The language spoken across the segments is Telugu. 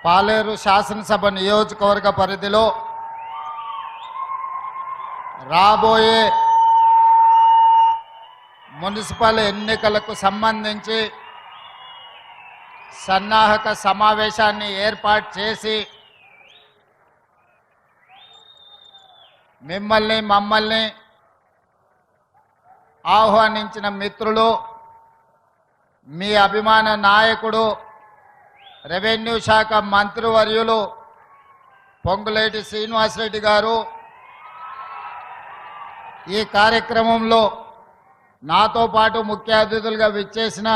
పాలేరు శాసనసభ నియోజకవర్గ పరిధిలో రాబోయే మున్సిపల్ ఎన్నికలకు సంబంధించి సన్నాహక సమావేశాన్ని ఏర్పాటు చేసి మమ్మల్ని ఆహ్వానించిన మిత్రులు, మీ అభిమాన నాయకుడు రెవెన్యూ శాఖ మంత్రివర్యులు పొంగులేటి శ్రీనివాసరెడ్డి గారు, ఈ కార్యక్రమంలో నాతో పాటు ముఖ్య అతిథులుగా విచ్చేసిన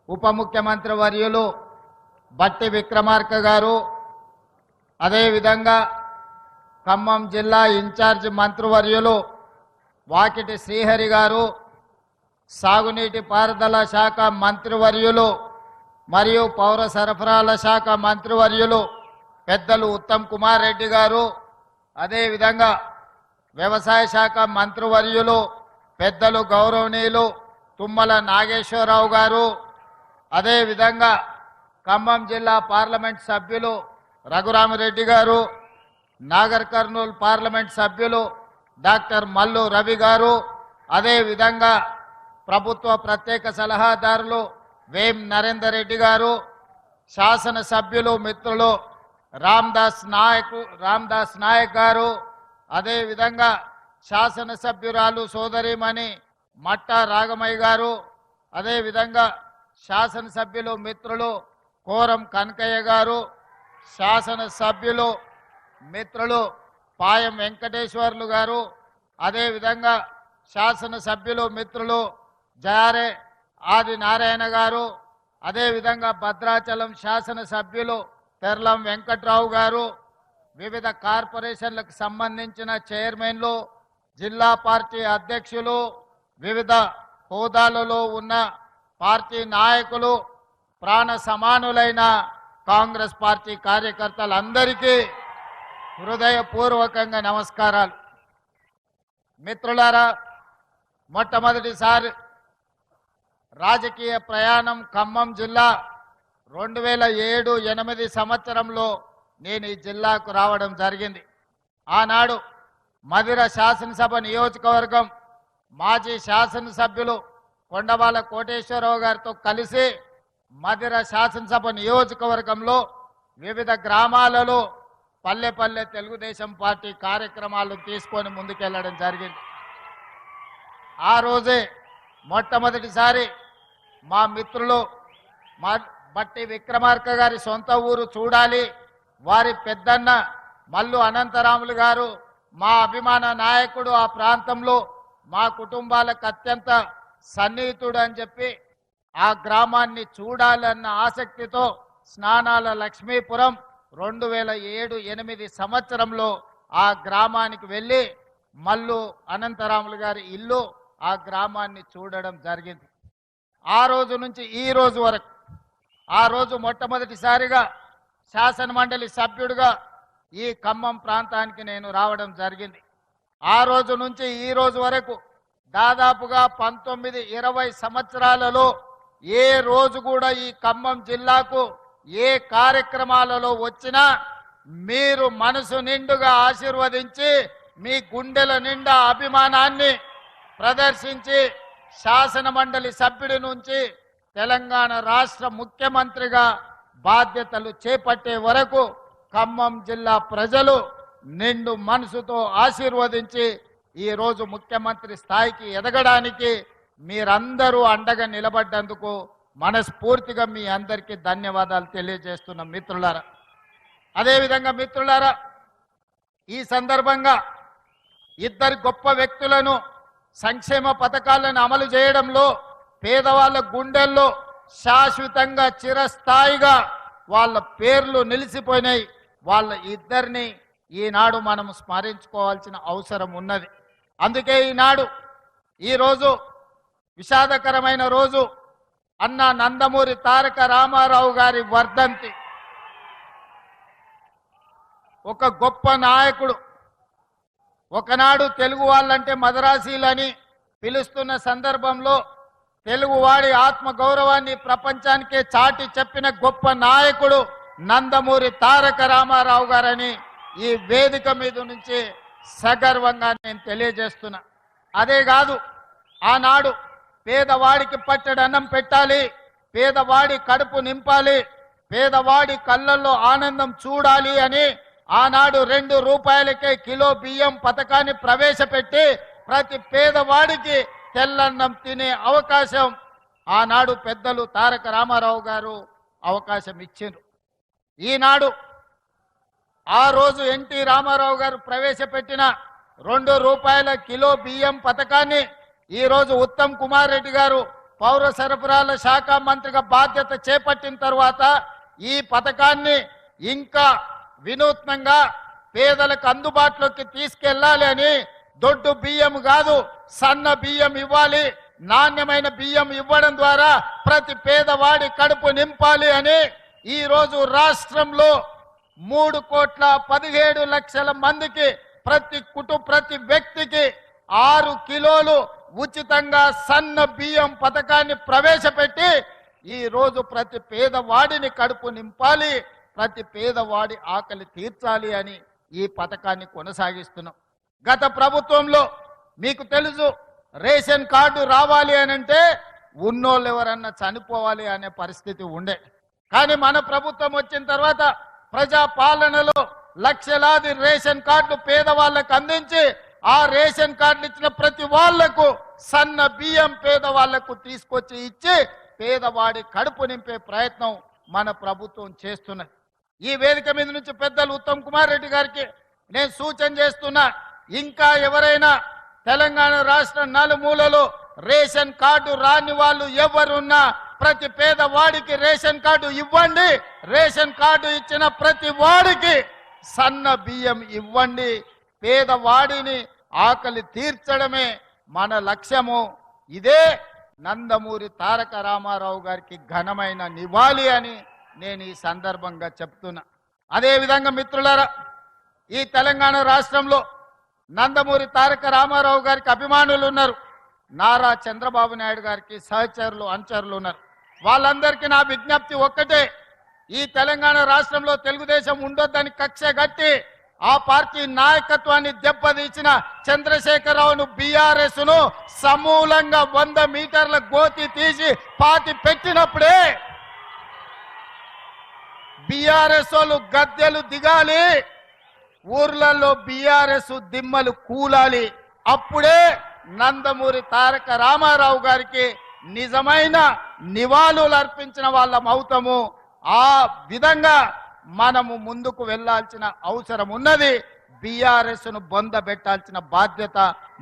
ఉప ముఖ్యమంత్రి వర్యులు బట్టి విక్రమార్క గారు, అదేవిధంగా ఖమ్మం జిల్లా ఇన్ఛార్జ్ మంత్రివర్యులు వాకిటి శ్రీహరి గారు, సాగునీటి పారుదల శాఖ మంత్రివర్యులు మరియు పౌర సరఫరాల శాఖ మంత్రివర్యులు పెద్దలు ఉత్తమ్ కుమార్ రెడ్డి గారు, అదేవిధంగా వ్యవసాయ శాఖ మంత్రివర్యులు పెద్దలు గౌరవనీయులు తుమ్మల నాగేశ్వరరావు గారు, అదేవిధంగా ఖమ్మం జిల్లా పార్లమెంట్ సభ్యులు రఘురామిరెడ్డి గారు, నాగర్ కర్నూలు పార్లమెంట్ సభ్యులు డాక్టర్ మల్లు రవి గారు, అదేవిధంగా ప్రభుత్వ ప్రత్యేక సలహాదారులు వేం నరేందర్ రెడ్డి గారు, శాసనసభ్యులు మిత్రులు రామ్దాస్ నాయక్ గారు, అదేవిధంగా శాసనసభ్యురాలు సోదరిమణి మట్టా రాగమయ్య గారు, అదేవిధంగా శాసనసభ్యులు మిత్రులు కోరం కనకయ్య గారు, శాసనసభ్యులు మిత్రులు పాయం వెంకటేశ్వర్లు గారు, అదేవిధంగా శాసనసభ్యులు మిత్రులు జారే ఆది నారాయణ గారు, అదేవిధంగా భద్రాచలం శాసనసభ్యులు తెర్లం వెంకట్రావు గారు, వివిధ కార్పొరేషన్లకు సంబంధించిన చైర్మన్లు, జిల్లా పార్టీ అధ్యక్షులు, వివిధ హోదాలలో ఉన్న పార్టీ నాయకులు, ప్రాణ సమానులైన కాంగ్రెస్ పార్టీ కార్యకర్తలందరికీ హృదయపూర్వకంగా నమస్కారాలు. మిత్రులారా, మొట్టమొదటిసారి రాజకీయ ప్రయాణం ఖమ్మం జిల్లా 2007-8 సంవత్సరంలో నేను ఈ జిల్లాకు రావడం జరిగింది. ఆనాడు మధిర శాసనసభ నియోజకవర్గం మాజీ శాసనసభ్యులు కొండబాల కోటేశ్వరరావు గారితో కలిసి మధిర శాసనసభ నియోజకవర్గంలో వివిధ గ్రామాలలో పల్లె పల్లె తెలుగుదేశం పార్టీ కార్యక్రమాలు తీసుకొని ముందుకెళ్లడం జరిగింది. ఆ రోజే మొట్టమొదటిసారి మా మిత్రులు బట్టి విక్రమార్క గారి సొంత ఊరు చూడాలి, వారి పెద్దన్న మల్లు అనంతరాములు గారు మా అభిమాన నాయకుడు, ఆ ప్రాంతంలో మా కుటుంబాలకు అత్యంత సన్నిహితుడు అని చెప్పి ఆ గ్రామాన్ని చూడాలన్న ఆసక్తితో స్నానాల లక్ష్మీపురం 2007-8 సంవత్సరంలో ఆ గ్రామానికి వెళ్ళి మల్లు అనంతరాములు గారి ఇల్లు, ఆ గ్రామాన్ని చూడడం జరిగింది. ఆ రోజు నుంచి ఈ రోజు వరకు, ఆ రోజు మొట్టమొదటిసారిగా శాసన మండలి సభ్యుడిగా ఈ ఖమ్మం ప్రాంతానికి నేను రావడం జరిగింది. ఆ రోజు నుంచి ఈ రోజు వరకు దాదాపుగా 19-20 సంవత్సరాలలో ఏ రోజు కూడా ఈ ఖమ్మం జిల్లాకు ఏ కార్యక్రమాలలో వచ్చినా మీరు మనసు నిండుగా ఆశీర్వదించి మీ గుండెల నిండా అభిమానాన్ని ప్రదర్శించి శాసన మండలి సభ్యుడి నుంచి తెలంగాణ రాష్ట్ర ముఖ్యమంత్రిగా బాధ్యతలు చేపట్టే వరకు ఖమ్మం జిల్లా ప్రజలు నిండు మనసుతో ఆశీర్వదించి ఈరోజు ముఖ్యమంత్రి స్థాయికి ఎదగడానికి మీరందరూ అండగా నిలబడ్డందుకు మనస్ఫూర్తిగా మీ అందరికీ ధన్యవాదాలు తెలియజేస్తున్న మిత్రులారా. అదేవిధంగా మిత్రులారా, ఈ సందర్భంగా ఇద్దరు గొప్ప వ్యక్తులను సంక్షేమ పథకాలను అమలు చేయడంలో పేదవాళ్ళ గుండెల్లో శాశ్వతంగా చిరస్థాయిగా వాళ్ళ పేర్లు నిలిచిపోయినాయి. వాళ్ళ ఇద్దరిని ఈనాడు మనం స్మరించుకోవాల్సిన అవసరం ఉన్నది. అందుకే ఈరోజు విషాదకరమైన రోజు, అన్న నందమూరి తారక రామారావు గారి వర్ధంతి. ఒక గొప్ప నాయకుడు, ఒకనాడు తెలుగు వాళ్ళంటే మదరాసీలని పిలుస్తున్న సందర్భంలో తెలుగువాడి ఆత్మ గౌరవాన్ని ప్రపంచానికే చాటి చెప్పిన గొప్ప నాయకుడు నందమూరి తారక రామారావు గారని ఈ వేదిక మీద నుంచి సగర్వంగా నేను తెలియజేస్తున్నా. అదే కాదు, ఆనాడు పేదవాడికి పట్టెడు అన్నం పెట్టాలి, పేదవాడి కడుపు నింపాలి, పేదవాడి కళ్ళల్లో ఆనందం చూడాలి అని ఆనాడు 2 రూపాయలకే కిలో బియ్యం పథకాన్ని ప్రవేశపెట్టి ప్రతి పేదవాడికి తెల్లన్నం తినే అవకాశం ఆనాడు పెద్దలు తారక రామారావు గారు అవకాశం ఇచ్చారు. ఈనాడు ఆ రోజు ఎన్టీ రామారావు గారు ప్రవేశపెట్టిన 2 రూపాయల కిలో బియ్యం పథకాన్ని ఈరోజు ఉత్తమ్ కుమార్ రెడ్డి గారు పౌర సరఫరాల శాఖ మంత్రిగా బాధ్యత చేపట్టిన తర్వాత ఈ పథకాన్ని ఇంకా వినూత్నంగా పేదలకు అందుబాటులోకి తీసుకెళ్లాలి అని దొడ్డు బియ్యం కాదు సన్న బియ్యం ఇవ్వాలి, నాణ్యమైన బియ్యం ఇవ్వడం ద్వారా ప్రతి పేదవాడి కడుపు నింపాలి అని ఈరోజు రాష్ట్రంలో 3,17,00,000 మందికి ప్రతి వ్యక్తికి 6 కిలోలు ఉచితంగా సన్న బియ్యం పథకాన్ని ప్రవేశపెట్టి ఈ రోజు ప్రతి పేదవాడిని కడుపు నింపాలి, ప్రతి పేదవాడి ఆకలి తీర్చాలి అని ఈ పథకాన్ని కొనసాగిస్తున్నాం. గత ప్రభుత్వంలో మీకు తెలుసు, రేషన్ కార్డు రావాలి అని అంటే ఉన్నోళ్ళు ఎవరన్నా చనిపోవాలి అనే పరిస్థితి ఉండే. కానీ మన ప్రభుత్వం వచ్చిన తర్వాత ప్రజా పాలనలో లక్షలాది రేషన్ కార్డులు పేదవాళ్ళకు అందించి ఆ రేషన్ కార్డులు ఇచ్చిన ప్రతి వాళ్లకు సన్న బియ్యం పేదవాళ్లకు తీసుకొచ్చి ఇచ్చి పేదవాడి కడుపు నింపే ప్రయత్నం మన ప్రభుత్వం చేస్తున్నది. ఈ వేదిక మీద నుంచి పెద్దలు ఉత్తమ్ కుమార్ రెడ్డి గారికి నేను సూచన చేస్తున్నా, ఇంకా ఎవరైనా తెలంగాణ రాష్ట్ర నలుమూలలో రేషన్ కార్డు రాని వాళ్ళు ఎవరున్నా ప్రతి పేదవాడికి రేషన్ కార్డు ఇవ్వండి, రేషన్ కార్డు ఇచ్చిన ప్రతి వాడికి సన్న బియ్యం ఇవ్వండి. పేదవాడిని ఆకలి తీర్చడమే మన లక్ష్యము. ఇదే నందమూరి తారక రామారావు గారికి ఘనమైన నివాళి అని నేను ఈ సందర్భంగా చెప్తున్నా. అదేవిధంగా మిత్రులారా, ఈ తెలంగాణ రాష్ట్రంలో నందమూరి తారక రామారావు గారికి అభిమానులు ఉన్నారు, నారా చంద్రబాబు నాయుడు గారికి సహచరులు అనుచరులు ఉన్నారు. వాళ్ళందరికీ నా విజ్ఞప్తి ఒక్కటే, ఈ తెలంగాణ రాష్ట్రంలో తెలుగుదేశం ఉండొద్దని కక్ష గట్టి ఆ పార్టీ నాయకత్వాన్ని దెబ్బతీసిన చంద్రశేఖరరావును బీఆర్ఎస్ ను సమూలంగా 100 మీటర్ల గోతి తీసి పాతి పెట్టినప్పుడే బీఆర్ఎస్ వాళ్ళు గద్దెలు దిగాలి, ఊర్లలో బీఆర్ఎస్ దిమ్మలు కూలాలి. అప్పుడే నందమూరి తారక రామారావు గారికి నిజమైన నివాళులు అర్పించిన వాళ్ళం అవుతాము. ఆ విధంగా మనము ముందుకు వెళ్లాల్సిన అవసరం ఉన్నది. బీఆర్ఎస్ ను బొందబెట్టాల్సిన బాధ్యత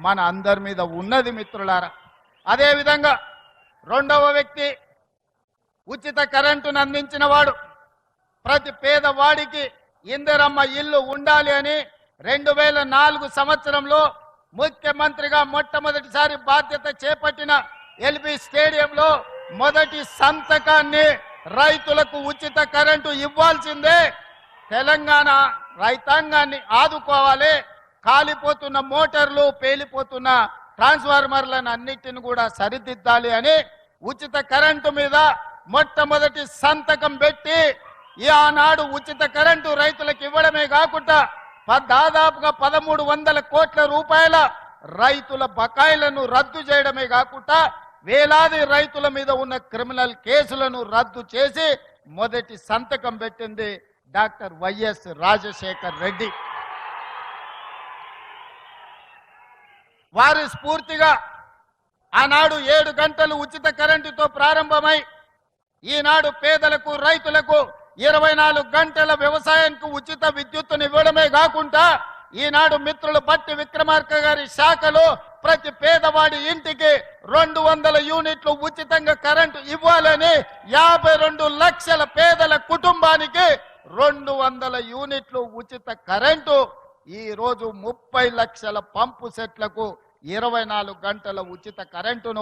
మన అందరి మీద ఉన్నది మిత్రులారా. అదేవిధంగా రెండవ వ్యక్తి ఉచిత కరెంటును అందించిన వాడు, ప్రతి పేదవాడికి ఇందిరమ్మ ఇల్లు ఉండాలి అని 2004 సంవత్సరంలో ముఖ్యమంత్రిగా మొట్టమొదటిసారి బాధ్యత చేపట్టిన ఎల్బీ స్టేడియంలో మొదటి సంతకాన్ని రైతులకు ఉచిత కరెంటు ఇవ్వాల్సిందే. తెలంగాణ రైతాంగాన్ని ఆదుకోవాలి, కాలిపోతున్న మోటార్లు పేలిపోతున్న ట్రాన్స్ఫార్మర్లను అన్నిటిని కూడా సరిదిద్దాలి అని ఉచిత కరెంటు మీద మొట్టమొదటి సంతకం పెట్టి ఆనాడు ఉచిత కరెంటు రైతులకు ఇవ్వడమే కాకుండా దాదాపుగా 1,300 కోట్ల రూపాయల రైతుల బకాయిలను రద్దు చేయడమే కాకుండా వేలాది రైతుల మీద ఉన్న క్రిమినల్ కేసులను రద్దు చేసి మొదటి సంతకం పెట్టింది డాక్టర్ వైఎస్ రాజశేఖర్ రెడ్డి. వారి స్ఫూర్తిగా ఆనాడు 7 గంటలు ఉచిత కరెంటుతో ప్రారంభమై ఈనాడు పేదలకు రైతులకు 24 గంటల వ్యవసాయానికి ఉచిత విద్యుత్తును ఇవ్వడమే కాకుండా ఈనాడు మిత్రులు బట్టి విక్రమార్క గారి శాఖలో ప్రతి పేదవాడి ఇంటికి 200 యూనిట్లు ఉచితంగా కరెంటు ఇవ్వాలని 52 లక్షల పేదల కుటుంబానికి 200 యూనిట్లు ఉచిత కరెంటు, ఈ రోజు 30 లక్షల పంపు సెట్లకు 24 గంటల ఉచిత కరెంటును